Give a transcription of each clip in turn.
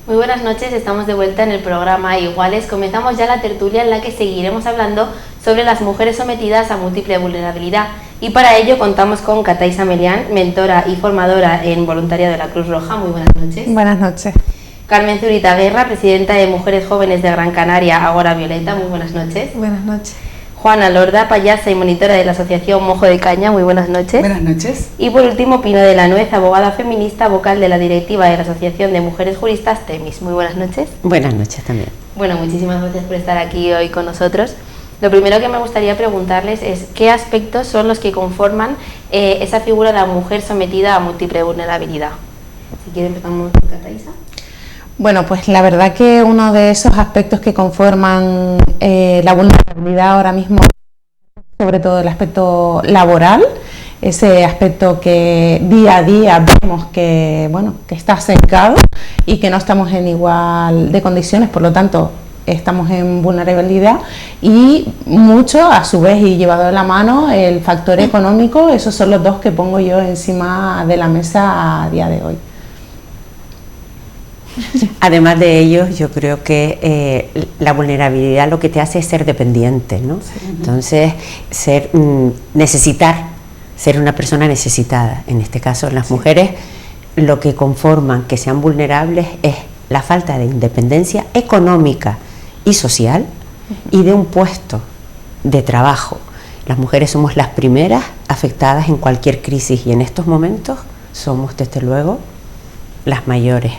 Buenas noches, estamos de vuelta en el programa Iguales. Comenzamos ya la tertulia en la que seguiremos hablando sobre las mujeres sometidas a múltiple vulnerabilidad. Y para ello contamos con Kataisa Melián, mentora y formadora en voluntariado de la Cruz Roja. Muy buenas noches. Buenas noches. Carmen Zurita Guerra, presidenta de Mujeres Jóvenes de Gran Canaria, Agora Violeta. Muy buenas noches. Buenas noches. Juana Lorda, payasa y monitora de la Asociación Mojo de Caña. Muy buenas noches. Buenas noches. Y por último, Pino de la Nuez, abogada feminista, vocal de la directiva de la Asociación de Mujeres Juristas, TEMIS. Muy buenas noches. Buenas noches también. Bueno, muchísimas gracias por estar aquí hoy con nosotros. Lo primero que me gustaría preguntarles es qué aspectos son los que conforman esa figura de la mujer sometida a múltiple vulnerabilidad. Si quiere empezamos con Kataisa. Bueno, pues la verdad que uno de esos aspectos que conforman la vulnerabilidad ahora mismo, sobre todo el aspecto laboral, ese aspecto que día a día vemos que, bueno, que está sesgado y que no estamos en igual de condiciones, por lo tanto estamos en vulnerabilidad, y mucho a su vez y llevado de la mano el factor económico. Esos son los dos que pongo yo encima de la mesa a día de hoy. Además de ello, yo creo que la vulnerabilidad lo que te hace es ser dependiente, ¿no? Sí. Entonces, necesitar, ser una persona necesitada. En este caso, las mujeres, lo que conforman que sean vulnerables es la falta de independencia económica y social y de un puesto de trabajo. Las mujeres somos las primeras afectadas en cualquier crisis y en estos momentos somos, desde luego, las mayores.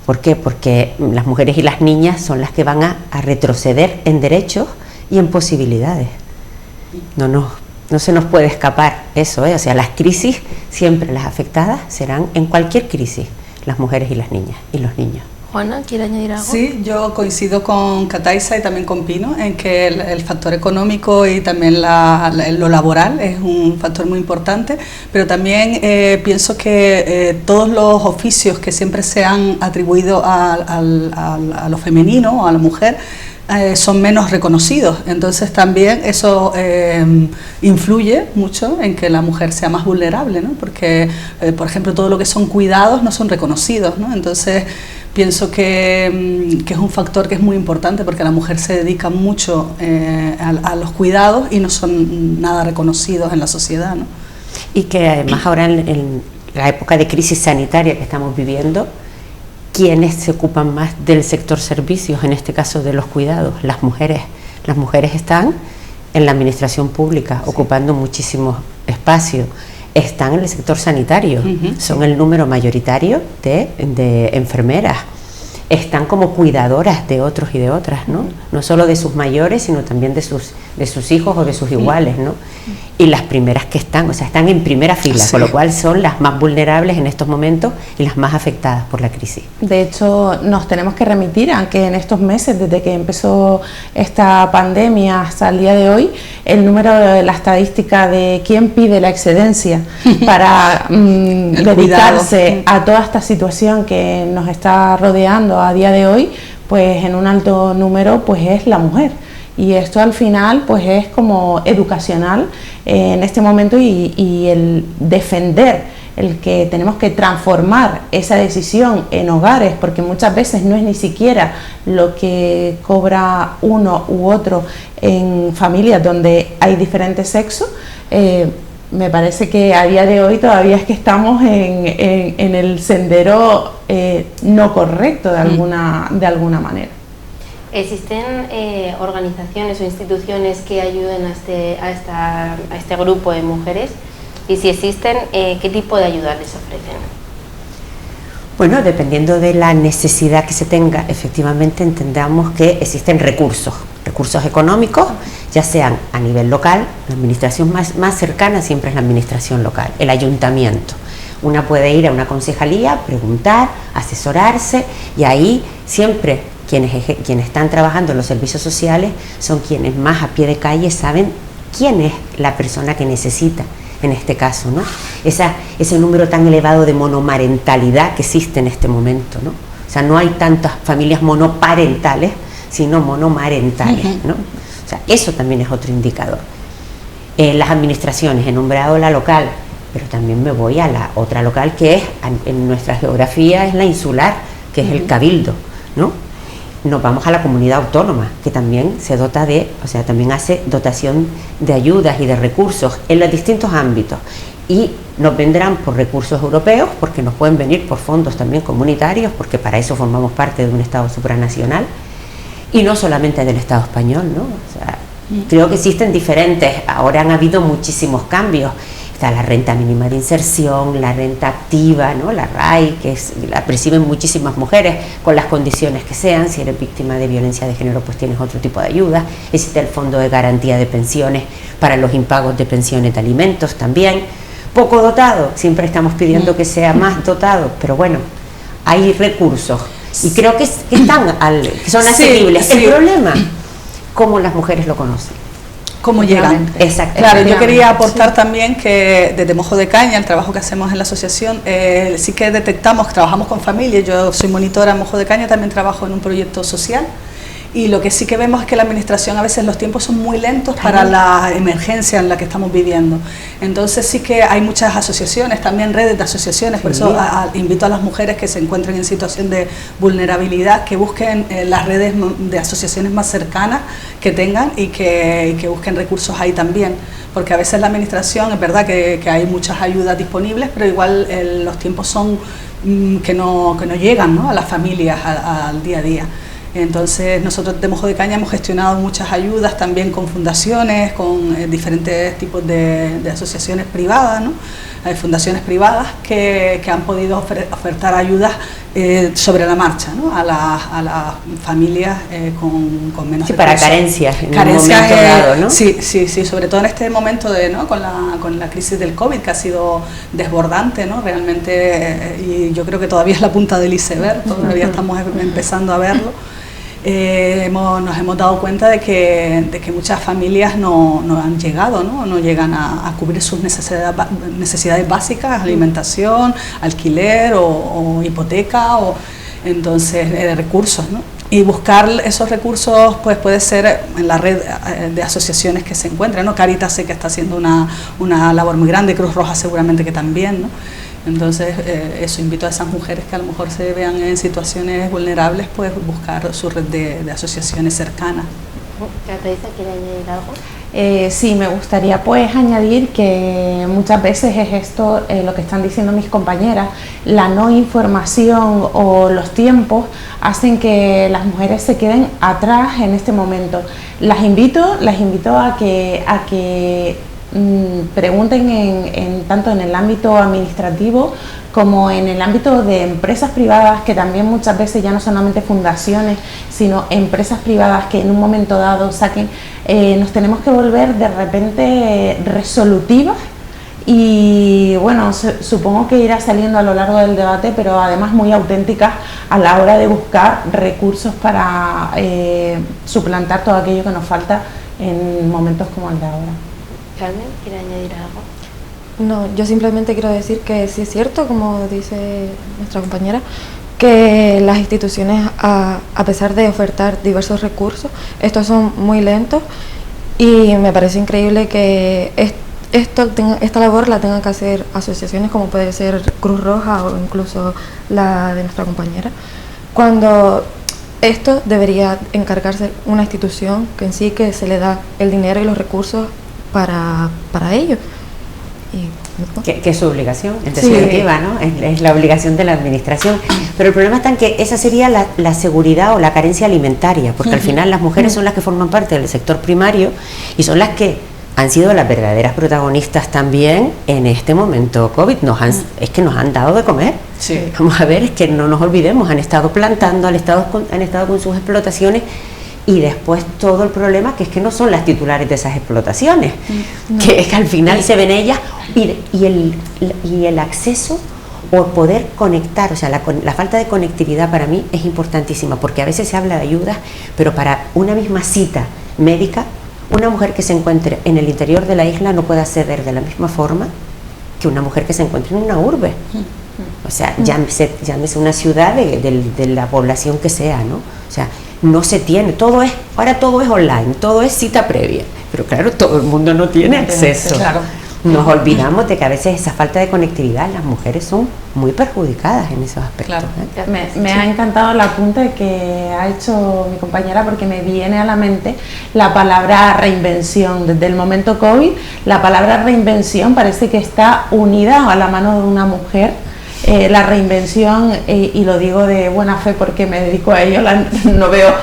¿Por qué? Porque las mujeres y las niñas son las que van a retroceder en derechos y en posibilidades. No se nos puede escapar eso, ¿eh? O sea, las crisis, siempre las afectadas serán en cualquier crisis, las mujeres y las niñas y los niños. Juana, ¿quiere añadir algo? Sí, yo coincido con Kataisa y también con Pino en que el factor económico y también lo laboral es un factor muy importante, pero también pienso que todos los oficios que siempre se han atribuido a lo femenino o a la mujer son menos reconocidos, entonces también eso influye mucho en que la mujer sea más vulnerable, ¿no? Porque, por ejemplo, todo lo que son cuidados no son reconocidos, ¿no? Entonces pienso que es un factor que es muy importante porque la mujer se dedica mucho a los cuidados y no son nada reconocidos en la sociedad, ¿no? Y que además ahora en la época de crisis sanitaria que estamos viviendo, ¿quiénes se ocupan más del sector servicios, en este caso de los cuidados? Las mujeres. Las mujeres están en la administración pública, sí, ocupando muchísimos espacios. Están en el sector sanitario, son el número mayoritario de enfermeras. Están como cuidadoras de otros y de otras, ¿no? No solo de sus mayores, sino también de sus hijos o de sus iguales, ¿no? Y las primeras que están, o sea, están en primera fila, sí, con lo cual son las más vulnerables en estos momentos y las más afectadas por la crisis. De hecho, nos tenemos que remitir a que en estos meses, desde que empezó esta pandemia hasta el día de hoy, el número de la estadística de quién pide la excedencia para dedicarse a toda esta situación que nos está rodeando a día de hoy, pues en un alto número pues es la mujer. Y esto al final pues es como educacional en este momento y el defender el que tenemos que transformar esa decisión en hogares, porque muchas veces no es ni siquiera lo que cobra uno u otro en familias donde hay diferentes sexos. Me parece que a día de hoy todavía es que estamos en el sendero no correcto de alguna manera. ¿Existen organizaciones o instituciones que ayuden a este grupo de mujeres? Y si existen, ¿qué tipo de ayuda les ofrecen? Bueno, dependiendo de la necesidad que se tenga, efectivamente entendamos que existen recursos económicos ya sean a nivel local, la administración más cercana siempre es la administración local, el ayuntamiento. Una puede ir a una concejalía, preguntar, asesorarse, y ahí siempre quienes están trabajando en los servicios sociales son quienes más a pie de calle saben quién es la persona que necesita, en este caso, ¿no? Ese número tan elevado de monomarentalidad que existe en este momento, ¿no? O sea, no hay tantas familias monoparentales, sino monomarentales, ¿no? O sea, eso también es otro indicador. Las administraciones, he nombrado la local, pero también me voy a la otra local que es, en nuestra geografía, es la insular, que es el cabildo, ¿no? Nos vamos a la comunidad autónoma, que también se dota también hace dotación de ayudas y de recursos en los distintos ámbitos, y nos vendrán por recursos europeos, porque nos pueden venir por fondos también comunitarios, porque para eso formamos parte de un Estado supranacional, y no solamente del Estado español, ¿no? O sea, creo que existen diferentes, ahora han habido muchísimos cambios. Está la renta mínima de inserción, la renta activa, ¿no? La RAI, que la perciben muchísimas mujeres con las condiciones que sean. Si eres víctima de violencia de género, pues tienes otro tipo de ayuda. Existe el fondo de garantía de pensiones para los impagos de pensiones de alimentos también. Poco dotado, siempre estamos pidiendo que sea más dotado, pero bueno, hay recursos y creo que que son asequibles. Sí. El problema, cómo las mujeres lo conocen. ¿Cómo llegan? Exacto. Claro, yo quería aportar también que desde Mojo de Caña, el trabajo que hacemos en la asociación, sí que trabajamos con familias. Yo soy monitora en Mojo de Caña, también trabajo en un proyecto social, y lo que sí que vemos es que la administración, a veces los tiempos son muy lentos para la emergencia en la que estamos viviendo. Entonces sí que hay muchas asociaciones, también redes de asociaciones, por eso invito a las mujeres que se encuentren en situación de vulnerabilidad, que busquen las redes de asociaciones más cercanas que tengan, y que busquen recursos ahí también, porque a veces la administración, es verdad que hay muchas ayudas disponibles, pero igual los tiempos son que no llegan, ¿no?, a las familias al día a día. Entonces nosotros de Mojo de Caña hemos gestionado muchas ayudas también con fundaciones, con diferentes tipos de asociaciones privadas, ¿no? Hay fundaciones privadas que han podido ofertar ayudas sobre la marcha, ¿no?, a las familias con menos recursos. Para carencias en un momento dado, ¿no? Sí, sobre todo en este momento ¿no?, con la crisis del COVID, que ha sido desbordante, ¿no?, realmente, y yo creo que todavía es la punta del iceberg, todavía estamos empezando a verlo. Nos hemos dado cuenta de que muchas familias no han llegado, no llegan a cubrir sus necesidades básicas, alimentación, alquiler o hipoteca, entonces recursos, ¿no? Y buscar esos recursos pues puede ser en la red de asociaciones que se encuentran, ¿no? Cáritas sé que está haciendo una labor muy grande, Cruz Roja seguramente que también, ¿no? Entonces, eso, invito a esas mujeres que a lo mejor se vean en situaciones vulnerables, pues buscar su red de asociaciones cercanas. Cataiza, ¿quiere añadir algo? Sí, me gustaría pues añadir que muchas veces es esto lo que están diciendo mis compañeras, la no información o los tiempos hacen que las mujeres se queden atrás en este momento. Las invito a que pregunten tanto en el ámbito administrativo como en el ámbito de empresas privadas, que también muchas veces ya no solamente fundaciones, sino empresas privadas que en un momento dado saquen, nos tenemos que volver de repente resolutivas, y bueno, supongo que irá saliendo a lo largo del debate, pero además muy auténticas a la hora de buscar recursos para suplantar todo aquello que nos falta en momentos como el de ahora. Carmen, ¿quiere añadir algo? No, yo simplemente quiero decir que sí es cierto, como dice nuestra compañera, que las instituciones, a pesar de ofertar diversos recursos, estos son muy lentos, y me parece increíble que esta labor la tengan que hacer asociaciones como puede ser Cruz Roja o incluso la de nuestra compañera, cuando esto debería encargarse una institución que en sí que se le da el dinero y los recursos para ello. Que es su obligación, en definitiva, ¿no? Es la obligación de la administración. Pero el problema está en que esa sería la seguridad o la carencia alimentaria, porque al final las mujeres son las que forman parte del sector primario y son las que han sido las verdaderas protagonistas también en este momento COVID. Es que nos han dado de comer. Sí. Vamos a ver, es que no nos olvidemos, han estado plantando, han estado con sus explotaciones, Y después todo el problema que es que no son las titulares de esas explotaciones, que es que al final se ven ellas y el acceso o poder conectar, o sea, la falta de conectividad para mí es importantísima, porque a veces se habla de ayudas, pero para una misma cita médica, una mujer que se encuentre en el interior de la isla no puede acceder de la misma forma que una mujer que se encuentre en una urbe. O sea, llámese una ciudad de la población que sea, ¿no? O sea, no se tiene, ahora todo es online, todo es cita previa, pero claro, todo el mundo no tiene acceso. Claro. Nos olvidamos de que a veces esa falta de conectividad, las mujeres son muy perjudicadas en esos aspectos. Claro. Me ha encantado el apunte que ha hecho mi compañera, porque me viene a la mente la palabra reinvención. Desde el momento COVID, la palabra reinvención parece que está unida a la mano de una mujer. La reinvención, y lo digo de buena fe porque me dedico a ello, no veo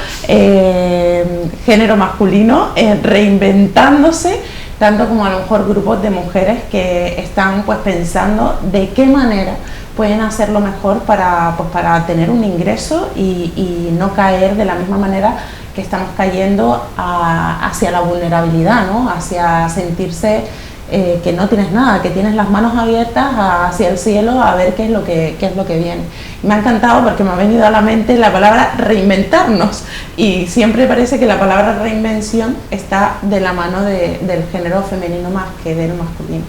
género masculino reinventándose, tanto como a lo mejor grupos de mujeres que están pues pensando de qué manera pueden hacerlo mejor para tener un ingreso y no caer de la misma manera que estamos cayendo hacia la vulnerabilidad, ¿no? Hacia sentirse que no tienes nada, que tienes las manos abiertas hacia el cielo a ver qué es lo que viene. Me ha encantado porque me ha venido a la mente la palabra reinventarnos, y siempre parece que la palabra reinvención está de la mano del género femenino más que del masculino.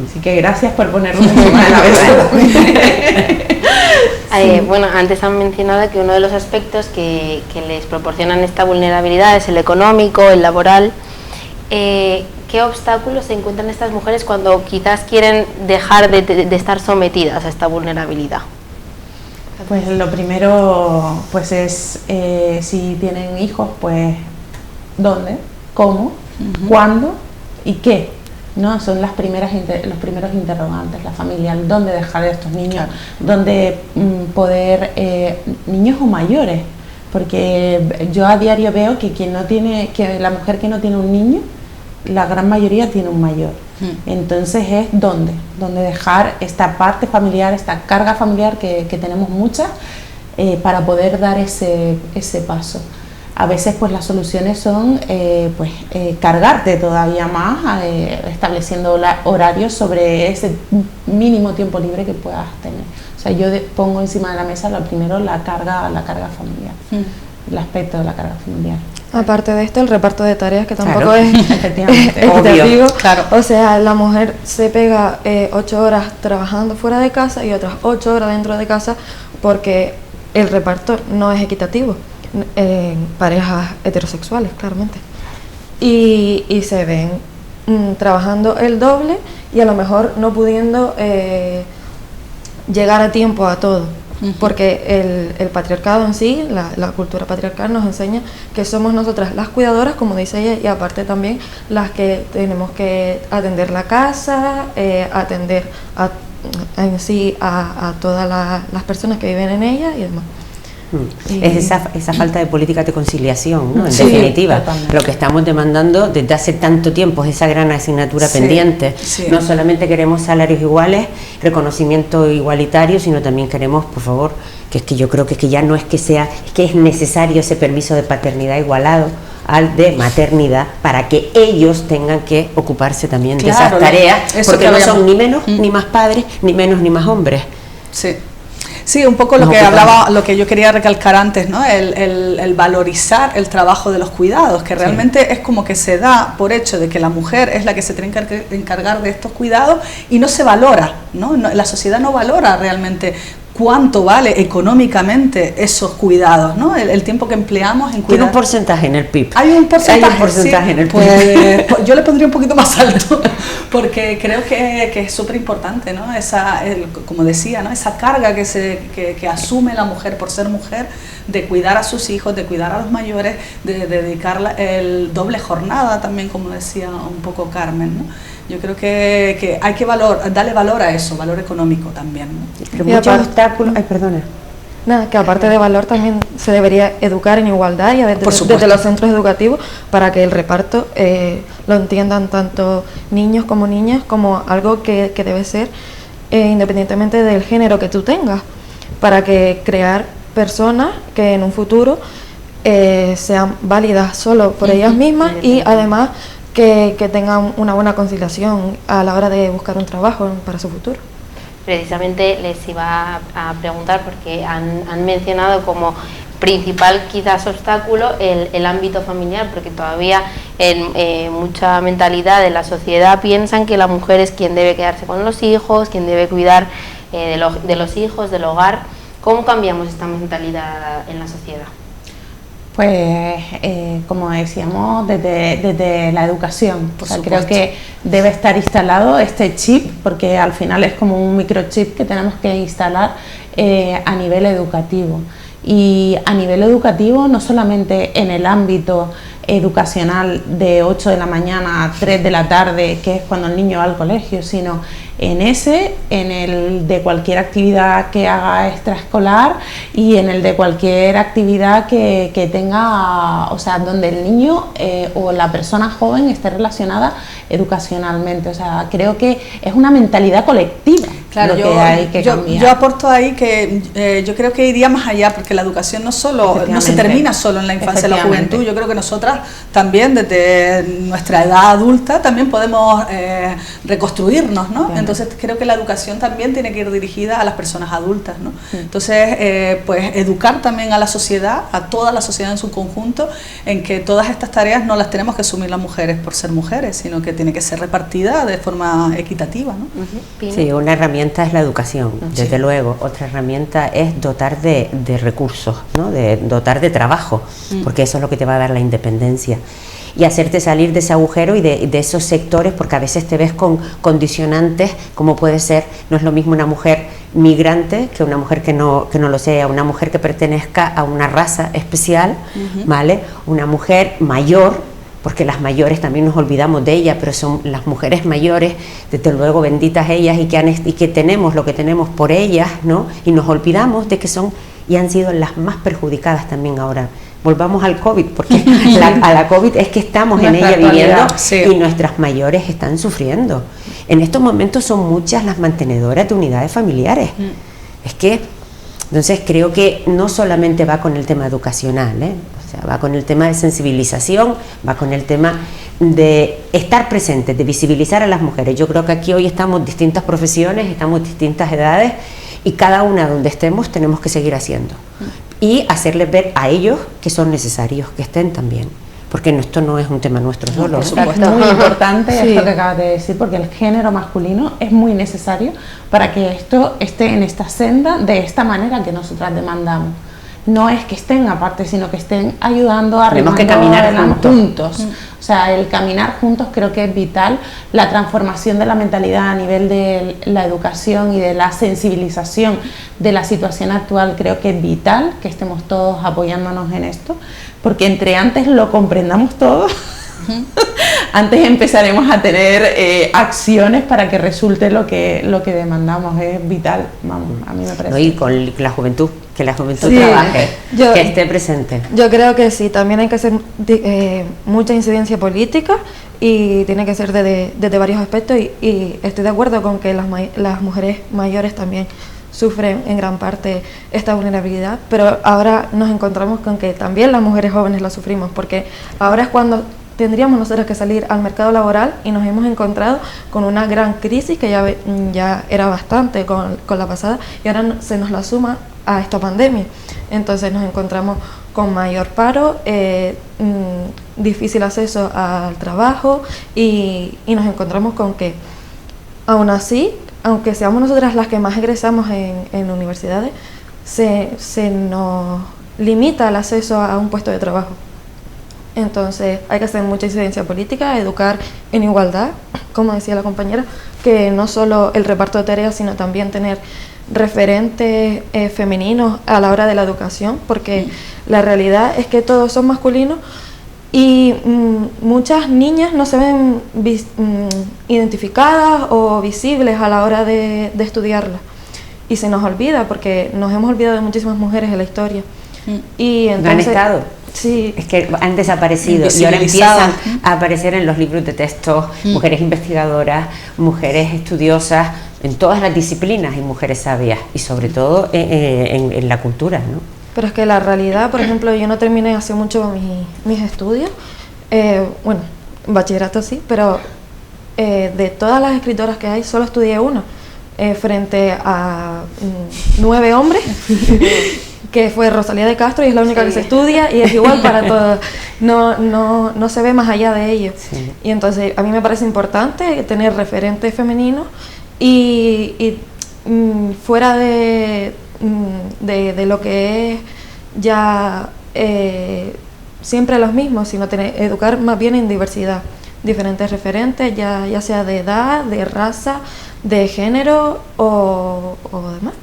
Así que gracias por ponerlo encima de la mesa. Bueno, antes han mencionado que uno de los aspectos que les proporcionan esta vulnerabilidad es el económico, el laboral. ¿Qué obstáculos se encuentran estas mujeres cuando quizás quieren dejar de estar sometidas a esta vulnerabilidad? Pues lo primero pues es si tienen hijos, pues ¿dónde? ¿Cómo? ¿Cuándo? ¿Y qué? ¿No? Son los primeros interrogantes, la familia, ¿dónde dejar a estos niños? Claro. ¿Dónde poder, niños o mayores? Porque yo a diario veo que la mujer que no tiene un niño, la gran mayoría tiene un mayor. Entonces es dónde dejar esta parte familiar, esta carga familiar que tenemos muchas, para poder dar ese paso. A veces pues las soluciones son cargarte todavía más, estableciendo horarios sobre ese mínimo tiempo libre que puedas tener. O sea, yo pongo encima de la mesa lo primero la carga familiar, el aspecto de la carga familiar. Aparte de esto, el reparto de tareas, que tampoco claro, es equitativo. Claro. O sea, la mujer se pega 8 horas trabajando fuera de casa y otras 8 horas dentro de casa, porque el reparto no es equitativo en parejas heterosexuales, claramente. Y se ven trabajando el doble y a lo mejor no pudiendo llegar a tiempo a todo. Porque el patriarcado en sí, la cultura patriarcal nos enseña que somos nosotras las cuidadoras, como dice ella, y aparte también las que tenemos que atender la casa, atender a todas las personas que viven en ella y demás. Es esa falta de políticas de conciliación, ¿no? En Sí, definitiva, totalmente. lo que estamos demandando desde hace tanto tiempo es esa gran asignatura pendiente. Sí. No solamente queremos salarios iguales, reconocimiento igualitario, sino también queremos, por favor, que es que yo creo que ya no es que sea, es que es necesario ese permiso de paternidad igualado al de maternidad para que ellos tengan que ocuparse también de esas tareas, porque no son ni menos ni más padres, ni menos ni más hombres. Sí. Sí, un poco lo que yo quería recalcar antes, ¿no? El valorizar el trabajo de los cuidados, que realmente es como que se da por hecho de que la mujer es la que se tiene que encargar de estos cuidados y no se valora, ¿no? La sociedad no valora realmente cuánto vale económicamente esos cuidados, ¿no? El tiempo que empleamos en cuidar. Tiene un porcentaje en el PIB. Hay un porcentaje, sí, en el PIB. Pues yo le pondría un poquito más alto, porque creo que es súper importante, ¿no? Como decía, ¿no? Esa carga que asume la mujer por ser mujer, de cuidar a sus hijos, de cuidar a los mayores, de dedicar el doble jornada también, como decía un poco Carmen, ¿no? Yo creo que hay que darle valor a eso, valor económico también, ¿no? Pero muchos obstáculos. Ay, perdona. Nada, que aparte de valor también se debería educar en igualdad y desde los centros educativos para que el reparto lo entiendan tanto niños como niñas como algo que debe ser independientemente del género que tú tengas, para que crear personas que en un futuro sean válidas solo por ellas mismas y además que tengan una buena conciliación a la hora de buscar un trabajo para su futuro. Precisamente les iba a preguntar porque han mencionado como principal quizás obstáculo el ámbito familiar, porque todavía en mucha mentalidad de la sociedad piensan que la mujer es quien debe quedarse con los hijos, quien debe cuidar de los hijos, del hogar. ¿Cómo cambiamos esta mentalidad en la sociedad? Pues como decíamos, desde la educación. O sea, creo que debe estar instalado este chip, porque al final es como un microchip que tenemos que instalar a nivel educativo. Y a nivel educativo, no solamente en el ámbito educacional de 8 de la mañana a 3 de la tarde, que es cuando el niño va al colegio, sino en el de cualquier actividad que haga extraescolar y en el de cualquier actividad que tenga, o sea, donde el niño o la persona joven esté relacionada educacionalmente. O sea, creo que es una mentalidad colectiva. Claro, lo que hay que cambiar. Yo aporto ahí que yo creo que iría más allá, porque la educación no se termina solo en la infancia y la juventud. Yo creo que nosotras también desde nuestra edad adulta también podemos reconstruirnos, ¿no? Claro. Entonces creo que la educación también tiene que ir dirigida a las personas adultas, ¿no? Sí. Entonces pues educar también a la sociedad, a toda la sociedad en su conjunto, en que todas estas tareas no las tenemos que asumir las mujeres por ser mujeres, sino que tiene que ser repartida de forma equitativa, ¿no? Sí, una herramienta es la educación, desde luego. Otra herramienta es dotar de recursos, ¿no? De dotar de trabajo, porque eso es lo que te va a dar la independencia y hacerte salir de ese agujero y de esos sectores, porque a veces te ves con condicionantes, como puede ser, no es lo mismo una mujer migrante que una mujer que no lo sea, una mujer que pertenezca a una raza especial, ¿vale? Una mujer mayor, porque las mayores también nos olvidamos de ellas, pero son las mujeres mayores, desde luego benditas ellas y que tenemos lo que tenemos por ellas, ¿no? Y nos olvidamos de que son y han sido las más perjudicadas también ahora. Volvamos al COVID, porque a la COVID es que estamos en ella viviendo, sí. Y nuestras mayores están sufriendo. En estos momentos son muchas las mantenedoras de unidades familiares. Es que, entonces creo que no solamente va con el tema educacional, o sea, va con el tema de sensibilización, va con el tema de estar presentes, de visibilizar a las mujeres. Yo creo que aquí hoy estamos distintas profesiones, estamos distintas edades y cada una donde estemos tenemos que seguir haciendo y hacerles ver a ellos que son necesarios que estén también, porque esto no es un tema nuestro solo. Por supuesto. Es muy importante esto que acabas de decir, porque el género masculino es muy necesario para que esto esté en esta senda de esta manera que nosotras demandamos. No es que estén aparte, sino que estén ayudando a tenemos que caminar juntos. O sea, el caminar juntos creo que es vital. La transformación de la mentalidad a nivel de la educación y de la sensibilización de la situación actual creo que es vital, que estemos todos apoyándonos en esto, porque entre antes lo comprendamos todos, antes empezaremos a tener acciones para que resulte lo que demandamos. Es vital, vamos, a mí me parece. No, y con la juventud, que la juventud trabaje, que esté presente. Yo creo que sí, también hay que hacer mucha incidencia política y tiene que ser desde varios aspectos y estoy de acuerdo con que las mujeres mayores también sufren en gran parte esta vulnerabilidad, pero ahora nos encontramos con que también las mujeres jóvenes la sufrimos, porque ahora es cuando tendríamos nosotros que salir al mercado laboral y nos hemos encontrado con una gran crisis que ya era bastante con la pasada y ahora se nos la suma a esta pandemia. Entonces nos encontramos con mayor paro, difícil acceso al trabajo y nos encontramos con que aún así, aunque seamos nosotras las que más egresamos en universidades, se nos limita el acceso a un puesto de trabajo. Entonces hay que hacer mucha incidencia política, educar en igualdad, como decía la compañera, que no solo el reparto de tareas, sino también tener referentes femeninos a la hora de la educación, porque la realidad es que todos son masculinos y muchas niñas no se ven identificadas o visibles a la hora de estudiarla y se nos olvida, porque nos hemos olvidado de muchísimas mujeres en la historia. Y entonces, no han estado. Sí. Es que han desaparecido y ahora empiezan a aparecer en los libros de texto mujeres investigadoras, mujeres estudiosas, en todas las disciplinas y mujeres sabias y sobre todo en la cultura, ¿no? pero es que la realidad, por ejemplo, yo no terminé hace mucho mis estudios, bueno, bachillerato sí, pero de todas las escritoras que hay, solo estudié una, frente a 9 hombres, que fue Rosalía de Castro, y es la única que se estudia, y es igual para todos, no se ve más allá de ello. Sí. Y entonces a mí me parece importante tener referentes femeninos, y fuera de lo que es ya siempre los mismos, sino educar más bien en diversidad, diferentes referentes, ya sea de edad, de raza, de género o demás.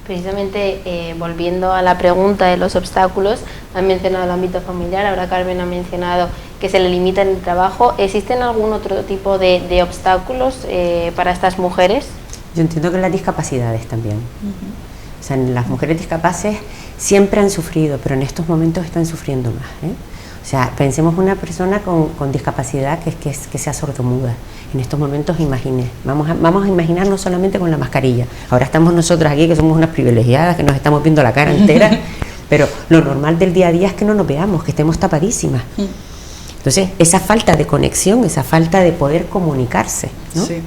Precisamente volviendo a la pregunta de los obstáculos, han mencionado el ámbito familiar, ahora Carmen ha mencionado que se le limita en el trabajo. ¿Existen algún otro tipo de obstáculos para estas mujeres? Yo entiendo que las discapacidades también. O sea, las mujeres discapaces siempre han sufrido, pero en estos momentos están sufriendo más, ¿eh? O sea, pensemos una persona con discapacidad que sea sordomuda. En estos momentos, vamos a imaginarnos solamente con la mascarilla. Ahora estamos nosotras aquí, que somos unas privilegiadas, que nos estamos viendo la cara entera, pero lo normal del día a día es que no nos veamos, que estemos tapadísimas. Entonces, esa falta de conexión, esa falta de poder comunicarse, ¿no? Sí.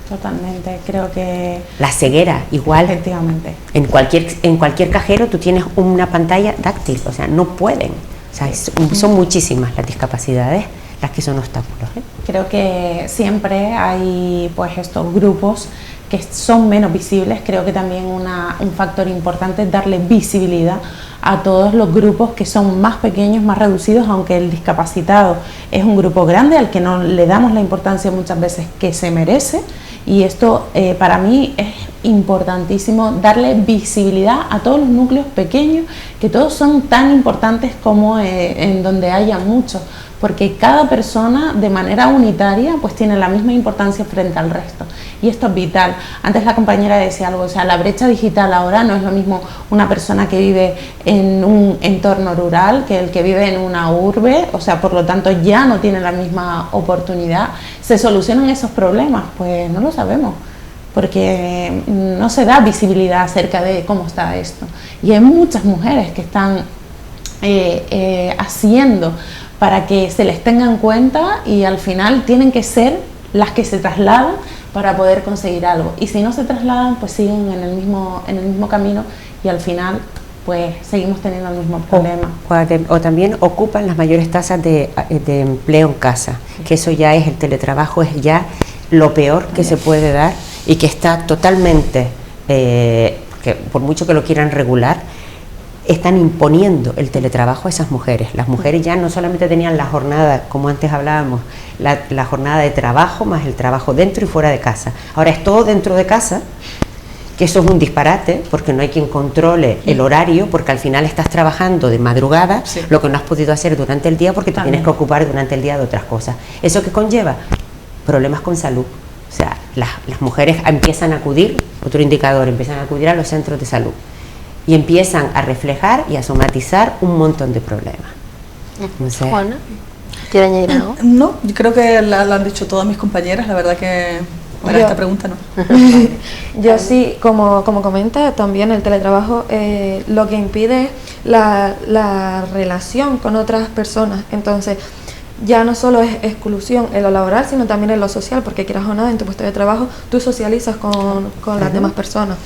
Totalmente, creo que... La ceguera, igual. Efectivamente. En cualquier cajero tú tienes una pantalla táctil, o sea, no pueden. O sea, son muchísimas las discapacidades las que son obstáculos, ¿eh? Creo que siempre hay pues estos grupos que son menos visibles. Creo que también un factor importante es darle visibilidad a todos los grupos que son más pequeños, más reducidos, aunque el discapacitado es un grupo grande al que no le damos la importancia muchas veces que se merece. Y esto para mí es importantísimo, darle visibilidad a todos los núcleos pequeños, que todos son tan importantes como en donde haya muchos, porque cada persona de manera unitaria pues tiene la misma importancia frente al resto, y esto es vital. Antes la compañera decía algo, o sea, la brecha digital ahora no es lo mismo una persona que vive en un entorno rural que el que vive en una urbe, o sea, por lo tanto ya no tiene la misma oportunidad. ¿Se solucionan esos problemas? Pues no lo sabemos, porque no se da visibilidad acerca de cómo está esto, y hay muchas mujeres que están haciendo para que se les tenga en cuenta, y al final tienen que ser las que se trasladan para poder conseguir algo, y si no se trasladan pues siguen en el mismo camino, y al final pues seguimos teniendo el mismo problema. O también ocupan las mayores tasas de empleo en casa, que eso ya es, el teletrabajo es ya lo peor que se puede dar, y que está totalmente, que por mucho que lo quieran regular, están imponiendo el teletrabajo a esas mujeres. Las mujeres ya no solamente tenían la jornada, como antes hablábamos, la jornada de trabajo más el trabajo dentro y fuera de casa. Ahora es todo dentro de casa, que eso es un disparate, porque no hay quien controle el horario, porque al final estás trabajando de madrugada, sí, lo que no has podido hacer durante el día, porque te tienes que ocupar durante el día de otras cosas. ¿Eso qué conlleva? Problemas con salud. O sea, las mujeres empiezan a acudir, otro indicador, empiezan a acudir a los centros de salud, y empiezan a reflejar y a somatizar un montón de problemas. O sea, Juana, ¿quiere añadir algo? No, yo creo que lo han dicho todas mis compañeras, la verdad que para esta pregunta no. Yo sí, como comenta, también el teletrabajo lo que impide es la relación con otras personas. Entonces, ya no solo es exclusión en lo laboral, sino también en lo social, porque quieras o no, en tu puesto de trabajo tú socializas con las demás personas.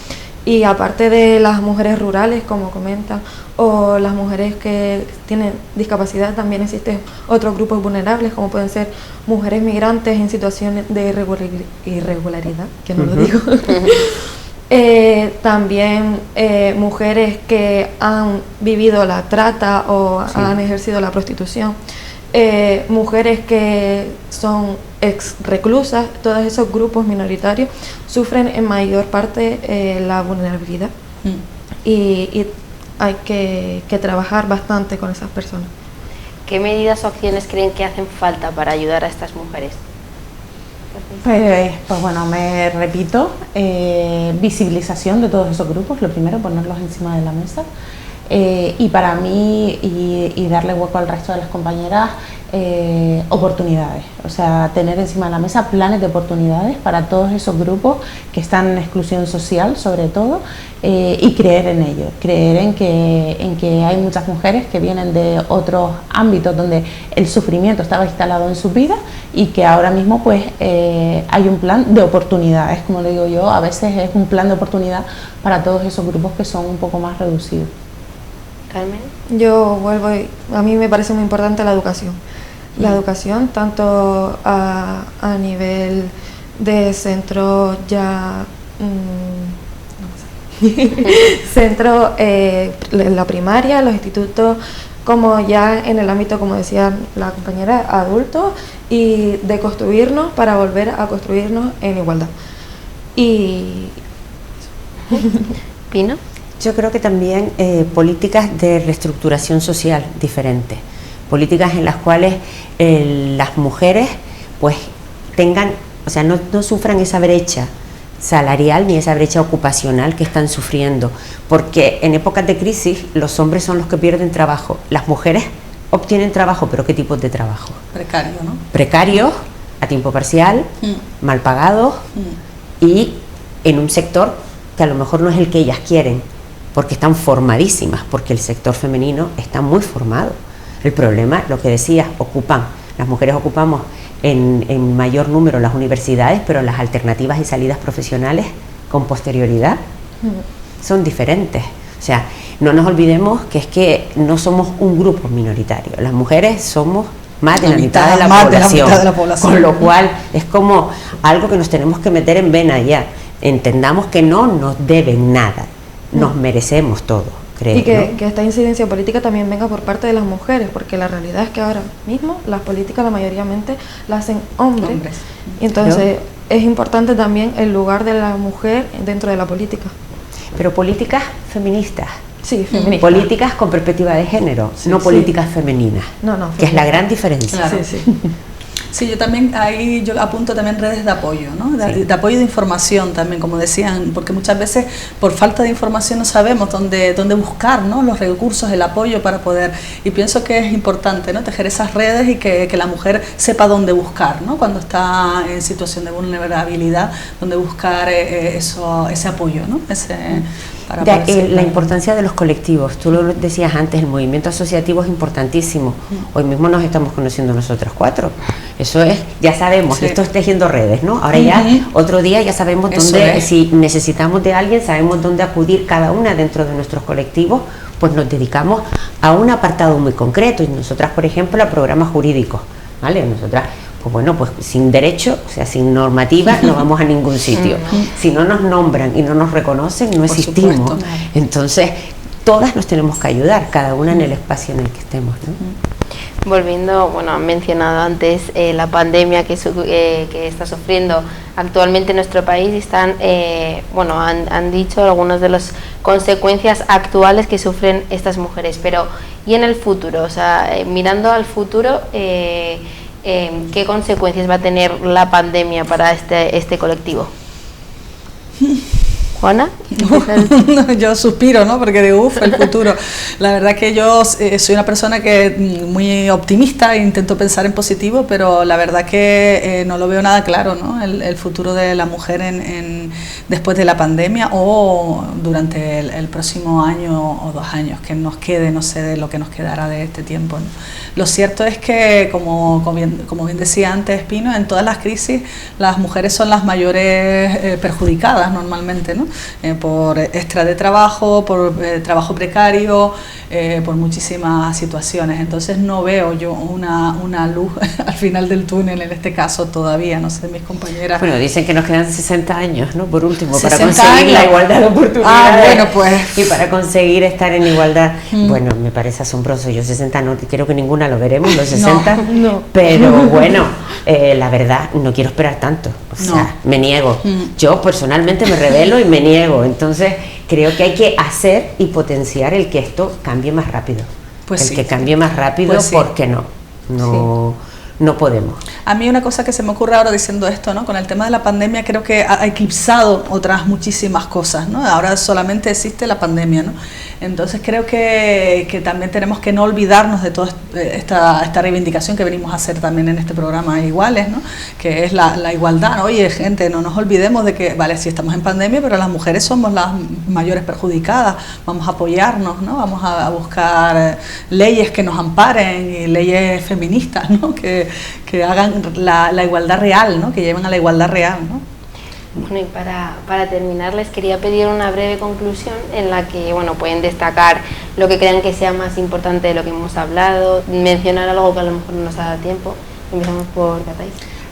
Y aparte de las mujeres rurales, como comentan, o las mujeres que tienen discapacidad, también existen otros grupos vulnerables, como pueden ser mujeres migrantes en situaciones de irregularidad, que no lo digo. También mujeres que han vivido la trata o han ejercido la prostitución. Mujeres que son ex reclusas, todos esos grupos minoritarios sufren en mayor parte la vulnerabilidad, y hay que trabajar bastante con esas personas. ¿Qué medidas o acciones creen que hacen falta para ayudar a estas mujeres? Pues bueno, me repito, visibilización de todos esos grupos, lo primero, ponerlos encima de la mesa. Y para mí, y darle hueco al resto de las compañeras, oportunidades, o sea, tener encima de la mesa planes de oportunidades para todos esos grupos que están en exclusión social, sobre todo, y creer en ello, creer en que hay muchas mujeres que vienen de otros ámbitos donde el sufrimiento estaba instalado en sus vidas y que ahora mismo pues hay un plan de oportunidades, como le digo yo, a veces es un plan de oportunidad para todos esos grupos que son un poco más reducidos. Carmen. Yo vuelvo, a mí me parece muy importante la educación. La educación, tanto a nivel de centro ya, no sé, centro, la primaria, los institutos, como ya en el ámbito, como decía la compañera, adultos, y de construirnos para volver a construirnos en igualdad. Y Pino. Yo creo que también políticas de reestructuración social diferentes, políticas en las cuales las mujeres pues tengan, o sea, no sufran esa brecha salarial ni esa brecha ocupacional que están sufriendo, porque en épocas de crisis los hombres son los que pierden trabajo, las mujeres obtienen trabajo, pero ¿qué tipos de trabajo? Precario, ¿no? Precarios, a tiempo parcial, mal pagados y en un sector que a lo mejor no es el que ellas quieren, porque están formadísimas, porque el sector femenino está muy formado. El problema, lo que decías, las mujeres ocupamos en mayor número las universidades, pero las alternativas y salidas profesionales con posterioridad son diferentes. O sea, no nos olvidemos que es que no somos un grupo minoritario, las mujeres somos más de la mitad de la población, con lo cual es como algo que nos tenemos que meter en vena ya. Entendamos que no nos deben nada, nos merecemos todo, creo. Y que, ¿no? que esta incidencia política también venga por parte de las mujeres, porque la realidad es que ahora mismo las políticas la mayoritariamente las hacen hombres. Y entonces es importante también el lugar de la mujer dentro de la política. Pero políticas feministas. Sí, feministas. Políticas con perspectiva de género, no políticas femeninas, No, que es la gran diferencia. Claro. Sí, sí. Sí, yo también ahí yo apunto también redes de apoyo, ¿no? De apoyo de información también, como decían, porque muchas veces por falta de información no sabemos dónde buscar, ¿no? Los recursos, el apoyo para poder, y pienso que es importante, ¿no? Tejer esas redes y que la mujer sepa dónde buscar, ¿no? Cuando está en situación de vulnerabilidad, dónde buscar ese apoyo, ¿no? La importancia de los colectivos, tú lo decías antes, el movimiento asociativo es importantísimo. Hoy mismo nos estamos conociendo nosotras 4. Eso es, ya sabemos, esto es tejiendo redes, ¿no? Ahora ya, otro día ya sabemos dónde, si necesitamos de alguien, sabemos dónde acudir cada una dentro de nuestros colectivos, pues nos dedicamos a un apartado muy concreto. Y nosotras, por ejemplo, a programas jurídicos, ¿vale? Nosotras, pues bueno, pues sin derecho, o sea, sin normativa, no vamos a ningún sitio. Si no nos nombran y no nos reconocen, no existimos. Supuesto. Entonces, todas nos tenemos que ayudar, cada una en el espacio en el que estemos, ¿no? Volviendo, bueno, han mencionado antes la pandemia que está sufriendo actualmente nuestro país y están, han dicho algunas de las consecuencias actuales que sufren estas mujeres, pero ¿y en el futuro? O sea, mirando al futuro, ¿qué consecuencias va a tener la pandemia para este colectivo? Juana. Yo suspiro, ¿no? Porque digo, el futuro. La verdad que yo soy una persona que muy optimista e intento pensar en positivo, pero la verdad que no lo veo nada claro, ¿no? El futuro de la mujer después de la pandemia o durante el próximo año o 2 años que nos quede, no sé de lo que nos quedará de este tiempo, ¿no? Lo cierto es que, como bien decía antes Pino, en todas las crisis las mujeres son las mayores perjudicadas normalmente, ¿no? Por extra de trabajo, por trabajo precario, por muchísimas situaciones. Entonces no veo yo una luz al final del túnel en este caso todavía, no sé, mis compañeras. Bueno, dicen que nos quedan 60 años, ¿no? Por último, para 60 conseguir años. la igualdad de oportunidades. Bueno, pues. Y para conseguir estar en igualdad, bueno, me parece asombroso. Yo 60 no, creo que ninguna lo veremos, los 60. No. Pero bueno, la verdad, no quiero esperar tanto. O sea, me niego. Yo personalmente me rebelo y me niego. Entonces, creo que hay que hacer y potenciar el que esto cambie más rápido. Pues el sí. que cambie más rápido, Pues sí. ¿por qué no? No podemos. A mí una cosa que se me ocurre ahora diciendo esto, ¿no? Con el tema de la pandemia creo que ha eclipsado otras muchísimas cosas, ¿no? Ahora solamente existe la pandemia, ¿no? Entonces creo que también tenemos que no olvidarnos de toda esta reivindicación que venimos a hacer también en este programa Iguales, ¿no? Que es la igualdad, ¿no? Oye, gente, no nos olvidemos de que, vale, sí estamos en pandemia, pero las mujeres somos las mayores perjudicadas, vamos a apoyarnos, ¿no? Vamos a buscar leyes que nos amparen y leyes feministas, ¿no? Que hagan la igualdad real, ¿no? Que lleven a la igualdad real, ¿no? Bueno, y para terminar les quería pedir una breve conclusión en la que, bueno, pueden destacar lo que crean que sea más importante de lo que hemos hablado, mencionar algo que a lo mejor no nos ha dado tiempo. Empezamos por Katais.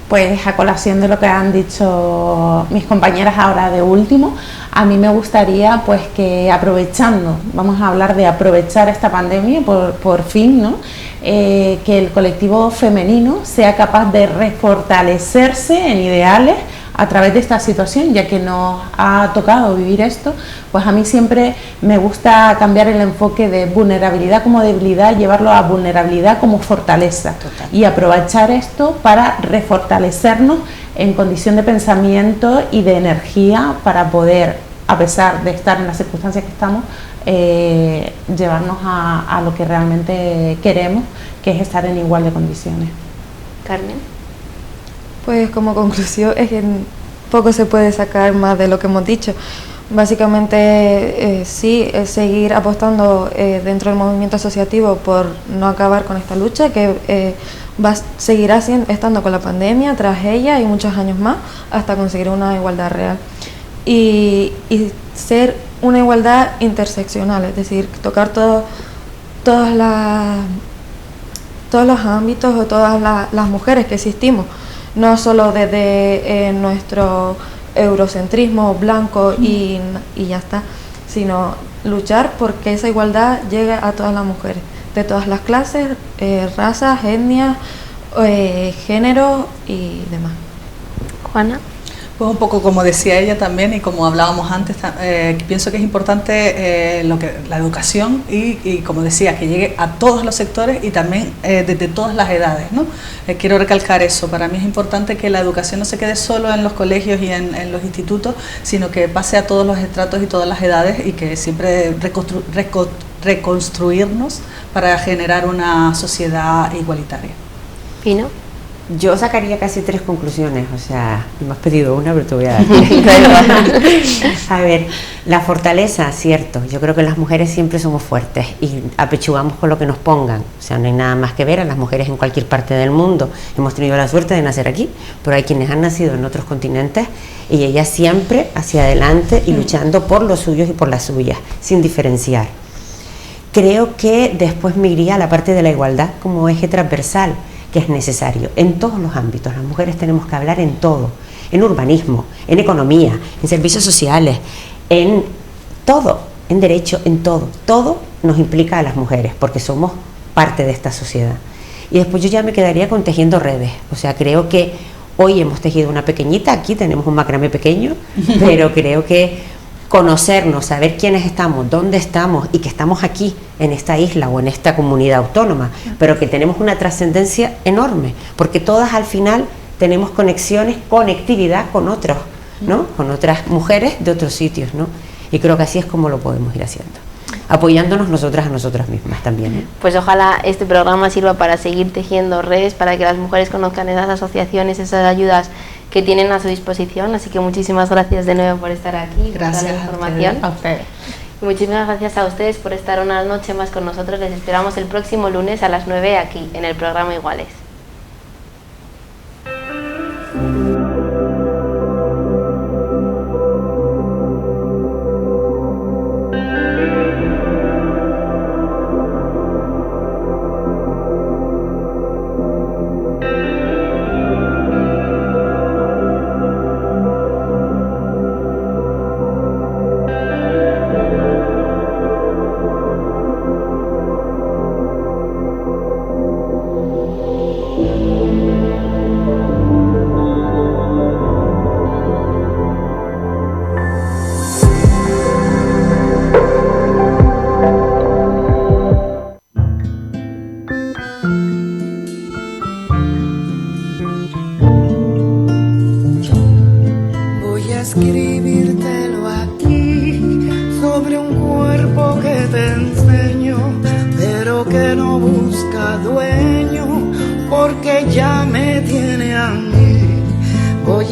Pues a colación de lo que han dicho mis compañeras ahora de último, a mí me gustaría pues que aprovechando, vamos a hablar de aprovechar esta pandemia por fin, ¿no? Que el colectivo femenino sea capaz de refortalecerse en ideales a través de esta situación, ya que nos ha tocado vivir esto. Pues a mí siempre me gusta cambiar el enfoque de vulnerabilidad como debilidad, llevarlo a vulnerabilidad como fortaleza. Total. Y aprovechar esto para refortalecernos en condición de pensamiento y de energía para poder, a pesar de estar en las circunstancias que estamos, llevarnos a lo que realmente queremos, que es estar en igual de condiciones. Carmen. Pues como conclusión es que poco se puede sacar más de lo que hemos dicho. Básicamente sí, es seguir apostando dentro del movimiento asociativo por no acabar con esta lucha que seguirá estando con la pandemia, tras ella y muchos años más, hasta conseguir una igualdad real. Y ser una igualdad interseccional, es decir, tocar todos los ámbitos o todas las mujeres que existimos, no solo desde nuestro eurocentrismo blanco y ya está, sino luchar porque esa igualdad llegue a todas las mujeres, de todas las clases, razas, etnias, género y demás. Juana. Pues un poco como decía ella también y como hablábamos antes, pienso que es importante la educación y como decía, que llegue a todos los sectores y también desde todas las edades, ¿no? Quiero recalcar eso, para mí es importante que la educación no se quede solo en los colegios y en los institutos, sino que pase a todos los estratos y todas las edades y que siempre reconstruirnos para generar una sociedad igualitaria. Pino. Yo sacaría casi 3 conclusiones, o sea, me has pedido una, pero te voy a dar 3. A ver, la fortaleza, cierto, yo creo que las mujeres siempre somos fuertes y apechugamos con lo que nos pongan, o sea, no hay nada más que ver a las mujeres en cualquier parte del mundo. Hemos tenido la suerte de nacer aquí, pero hay quienes han nacido en otros continentes y ellas siempre hacia adelante y luchando por los suyos y por las suyas, sin diferenciar. Creo que después me iría a la parte de la igualdad como eje transversal, que es necesario en todos los ámbitos. Las mujeres tenemos que hablar en todo, en urbanismo, en economía, en servicios sociales, en todo, en derecho, en todo. Todo nos implica a las mujeres porque somos parte de esta sociedad. Y después yo ya me quedaría con tejiendo redes, o sea, creo que hoy hemos tejido una pequeñita, aquí tenemos un macramé pequeño, pero creo que conocernos, saber quiénes estamos, dónde estamos y que estamos aquí en esta isla o en esta comunidad autónoma, pero que tenemos una trascendencia enorme, porque todas al final tenemos conectividad con otros, ¿no? Con otras mujeres de otros sitios, ¿no? Y creo que así es como lo podemos ir haciendo, apoyándonos nosotras a nosotras mismas también, ¿eh? Pues ojalá este programa sirva para seguir tejiendo redes, para que las mujeres conozcan esas asociaciones, esas ayudas que tienen a su disposición, así que muchísimas gracias de nuevo por estar aquí, gracias por toda la información. A ustedes. Y muchísimas gracias a ustedes por estar una noche más con nosotros. Les esperamos el próximo lunes a las 9 aquí, en el programa Iguales.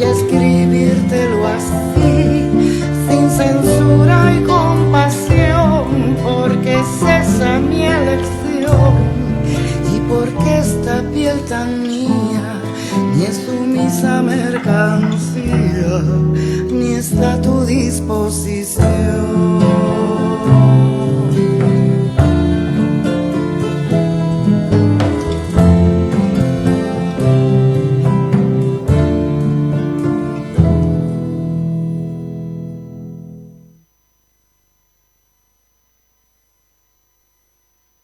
voy a escribírtelo así, sin censura y compasión, porque es esa mi elección y porque esta piel tan mía ni es sumisa mercancía, ni está a tu disposición.